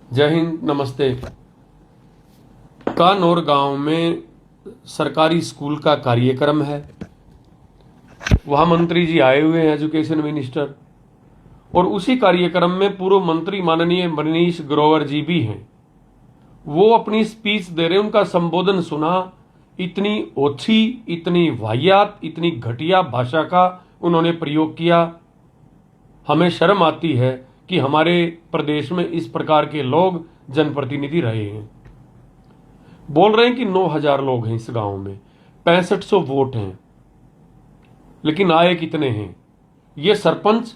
जय हिंद, नमस्ते। कानौर गांव में सरकारी स्कूल का कार्यक्रम है। वहां मंत्री जी आए हुए हैं, एजुकेशन मिनिस्टर, और उसी कार्यक्रम में पूर्व मंत्री माननीय मनीष ग्रोवर जी भी हैं। वो अपनी स्पीच दे रहे हैं, उनका संबोधन सुना। इतनी ओछी, इतनी वाहियात, इतनी घटिया भाषा का उन्होंने प्रयोग किया। हमें शर्म आती है कि हमारे प्रदेश में इस प्रकार के लोग जनप्रतिनिधि रहे हैं। बोल रहे हैं कि 9,000 लोग हैं इस गांव में, 6500 वोट हैं, लेकिन आए कितने हैं? ये सरपंच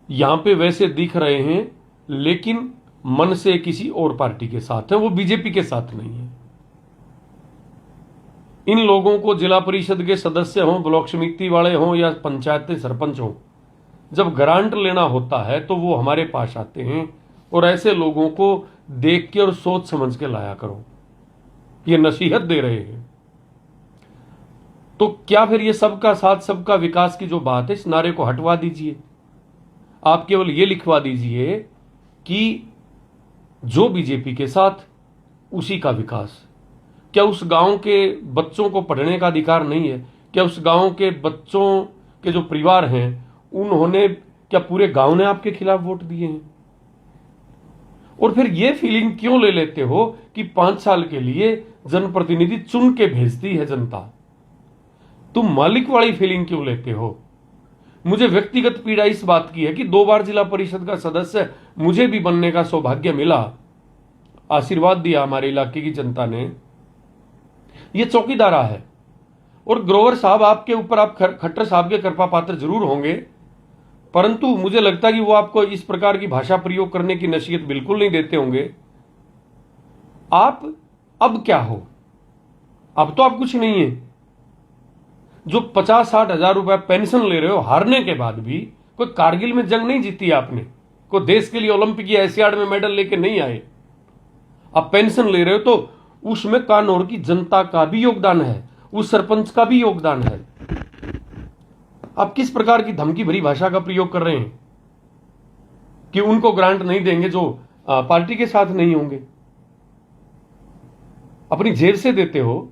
यहां पे वैसे दिख रहे हैं, लेकिन मन से किसी और पार्टी के साथ है, वो बीजेपी के साथ नहीं है। इन लोगों को जिला परिषद के सदस्य हों, ब्लॉक समिति वाले हों या पंचायत सरपंच हों, जब ग्रांट लेना होता है तो वो हमारे पास आते हैं, और ऐसे लोगों को देख के और सोच समझ के लाया करो। ये नसीहत दे रहे हैं। तो क्या फिर ये सबका साथ सबका विकास की जो बात है, इस नारे को हटवा दीजिए। आप केवल ये लिखवा दीजिए कि जो बीजेपी के साथ उसी का विकास। क्या उस गांव के बच्चों को पढ़ने का अधिकार नहीं है? क्या उस गांव के बच्चों के जो परिवार हैं, उन्होंने, क्या पूरे गांव ने आपके खिलाफ वोट दिए हैं? और फिर ये फीलिंग क्यों ले लेते हो कि 5 साल के लिए जनप्रतिनिधि चुन के भेजती है जनता? तुम मालिक वाली फीलिंग क्यों लेते हो? मुझे व्यक्तिगत पीड़ा इस बात की है कि 2 बार जिला परिषद का सदस्य मुझे भी बनने का सौभाग्य मिला, आशीर्वाद दिया हमारे इलाके की जनता ने। यह चौकीदारा है। और ग्रोवर साहब, आपके ऊपर आप खट्टर साहब के कृपा पात्र जरूर होंगे, परंतु मुझे लगता है कि वो आपको इस प्रकार की भाषा प्रयोग करने की नसीहत बिल्कुल नहीं देते होंगे। आप अब क्या हो? अब तो आप कुछ नहीं है। जो 50-60 हजार रुपए पेंशन ले रहे हो, हारने के बाद भी, कोई कारगिल में जंग नहीं जीती आपने, कोई देश के लिए ओलंपिक या एशियाड में मेडल लेके नहीं आए। आप पेंशन ले रहे हो, तो उसमें कानौर की जनता का भी योगदान है, उस सरपंच का भी योगदान है। आप किस प्रकार की धमकी भरी भाषा का प्रयोग कर रहे हैं कि उनको ग्रांट नहीं देंगे जो पार्टी के साथ नहीं होंगे? अपनी जेब से देते हो,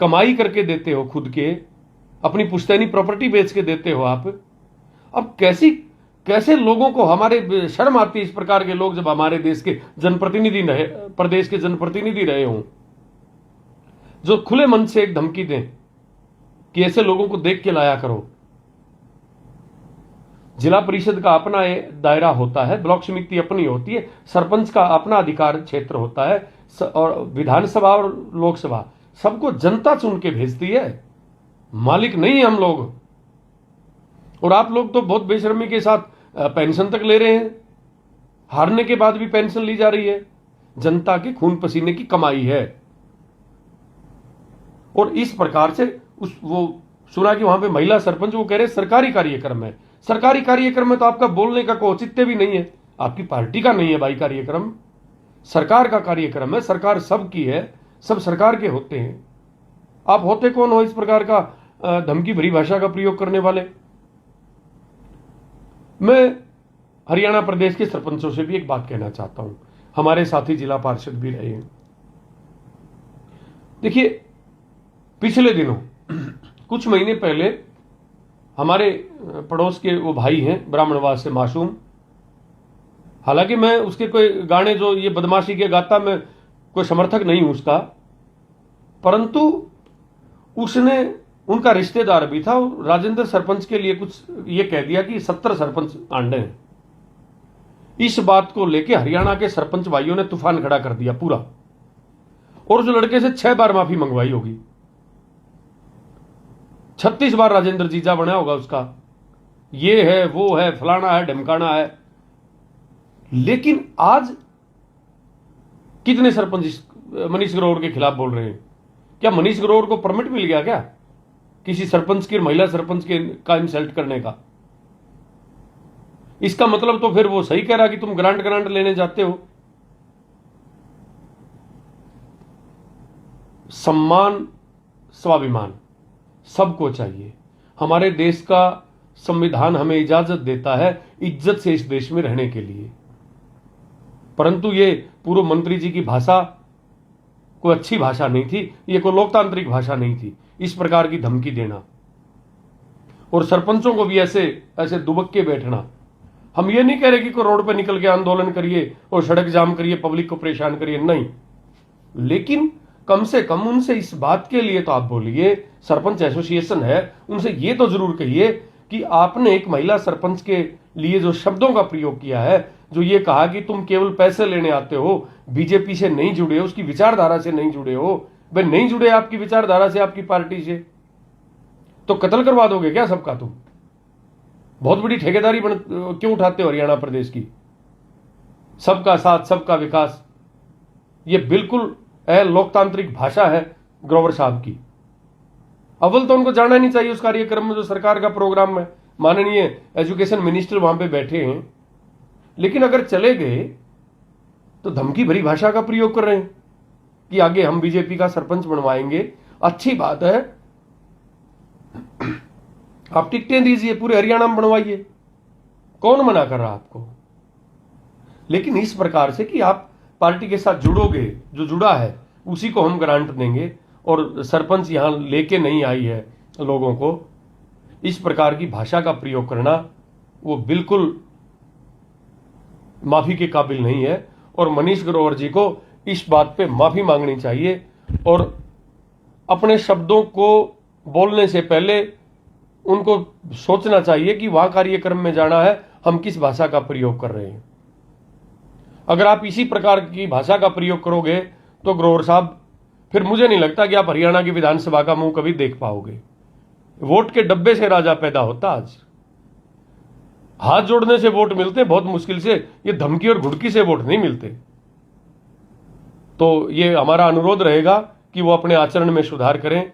कमाई करके देते हो, खुद के अपनी पुश्तैनी प्रॉपर्टी बेच के देते हो आप। अब कैसे लोगों को, हमारे शर्म आती है इस प्रकार के लोग जब हमारे देश के जनप्रतिनिधि रहे, प्रदेश के जनप्रतिनिधि रहे हों, जो खुले मन से एक धमकी दें कि ऐसे लोगों को देख के लाया करो। जिला परिषद का अपना दायरा होता है, ब्लॉक समिति अपनी होती है, सरपंच का अपना अधिकार क्षेत्र होता है, और विधानसभा और लोकसभा सबको जनता चुन के भेजती है, मालिक नहीं हम लोग। और आप लोग तो बहुत बेशर्मी के साथ पेंशन तक ले रहे हैं। हारने के बाद भी पेंशन ली जा रही है। जनता के खून पसीने की कमाई है। और इस प्रकार से वो सुना कि वहां पे महिला सरपंच, वो कह रहे सरकारी कार्यक्रम है। सरकारी कार्यक्रम में तो आपका बोलने का कोई औचित्य भी नहीं है, आपकी पार्टी का नहीं है भाई कार्यक्रम, सरकार का कार्यक्रम है। सरकार सबकी है, सब सरकार के होते हैं। आप होते कौन हो इस प्रकार का धमकी भरी भाषा का प्रयोग करने वाले? मैं हरियाणा प्रदेश के सरपंचों से भी एक बात कहना चाहता हूं, हमारे साथी जिला पार्षद भी रहे हैं। देखिए, पिछले दिनों कुछ महीने पहले हमारे पड़ोस के वो भाई हैं ब्राह्मणवास से मासूम, हालांकि मैं उसके कोई गाने जो ये बदमाशी के गाता, मैं कोई समर्थक नहीं हूं उसका, परंतु उसने, उनका रिश्तेदार भी था, राजेंद्र सरपंच के लिए कुछ ये कह दिया कि 70 सरपंच आंडे हैं। इस बात को लेके हरियाणा के सरपंच भाइयों ने तूफान खड़ा कर दिया पूरा, और उस लड़के से 6 बार माफी मंगवाई होगी, 36 बार राजेंद्र जीजा बना होगा उसका, ये है वो है, फलाना है, ढमकाना है। लेकिन आज कितने सरपंच मनीष ग्रोवर के खिलाफ बोल रहे हैं? क्या मनीष ग्रोवर को परमिट मिल गया क्या किसी सरपंच की, महिला सरपंच के का इंसल्ट करने का? इसका मतलब तो फिर वो सही कह रहा कि तुम ग्रांट लेने जाते हो। सम्मान, स्वाभिमान सबको चाहिए। हमारे देश का संविधान हमें इजाजत देता है इज्जत से इस देश में रहने के लिए, परंतु ये पूर्व मंत्री जी की भाषा कोई अच्छी भाषा नहीं थी, ये कोई लोकतांत्रिक भाषा नहीं थी, इस प्रकार की धमकी देना और सरपंचों को भी ऐसे ऐसे दुबक के बैठना। हम ये नहीं कह रहे कि कोई रोड पे निकल के आंदोलन करिए और सड़क जाम करिए, पब्लिक को परेशान करिए, नहीं, लेकिन कम से कम उनसे इस बात के लिए तो आप बोलिए, सरपंच एसोसिएशन है, उनसे ये तो जरूर कहिए कि आपने एक महिला सरपंच के लिए जो शब्दों का प्रयोग किया है, जो ये कहा कि तुम केवल पैसे लेने आते हो, बीजेपी से नहीं जुड़े हो, उसकी विचारधारा से नहीं जुड़े हो, भाई नहीं जुड़े आपकी विचारधारा से, आपकी पार्टी से, तो कत्ल करवा दोगे क्या सबका? तुम बहुत बड़ी ठेकेदारी क्यों उठाते हो हरियाणा प्रदेश की? सबका साथ सबका विकास, ये बिल्कुल लोकतांत्रिक भाषा है ग्रोवर साहब की। अव्वल तो उनको जाना नहीं चाहिए उस कार्यक्रम में जो सरकार का प्रोग्राम है, माननीय एजुकेशन मिनिस्टर वहां पे बैठे हैं, लेकिन अगर चले गए तो धमकी भरी भाषा का प्रयोग कर रहे हैं कि आगे हम बीजेपी का सरपंच बनवाएंगे। अच्छी बात है, आप टिकटें दीजिए, पूरे हरियाणा में बनवाइए, कौन मना कर रहा आपको? लेकिन इस प्रकार से कि आप पार्टी के साथ जुड़ोगे, जो जुड़ा है उसी को हम ग्रांट देंगे और सरपंच यहां लेके नहीं आई है लोगों को, इस प्रकार की भाषा का प्रयोग करना वो बिल्कुल माफी के काबिल नहीं है। और मनीष ग्रोवर जी को इस बात पे माफी मांगनी चाहिए और अपने शब्दों को बोलने से पहले उनको सोचना चाहिए कि वहां कार्यक्रम में जाना है, हम किस भाषा का प्रयोग कर रहे हैं। अगर आप इसी प्रकार की भाषा का प्रयोग करोगे तो ग्रोवर साहब, फिर मुझे नहीं लगता कि आप हरियाणा की विधानसभा का मुंह कभी देख पाओगे। वोट के डब्बे से राजा पैदा होता, आज हाथ जोड़ने से वोट मिलते बहुत मुश्किल से, ये धमकी और घुड़की से वोट नहीं मिलते। तो ये हमारा अनुरोध रहेगा कि वो अपने आचरण में सुधार करें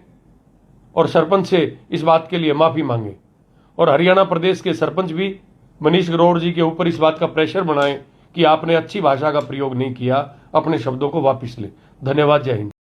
और सरपंच से इस बात के लिए माफी मांगे और हरियाणा प्रदेश के सरपंच भी मनीष ग्रोवर जी के ऊपर इस बात का प्रेशर बनाएं कि आपने अच्छी भाषा का प्रयोग नहीं किया, अपने शब्दों को वापस ले। धन्यवाद, जय हिंद।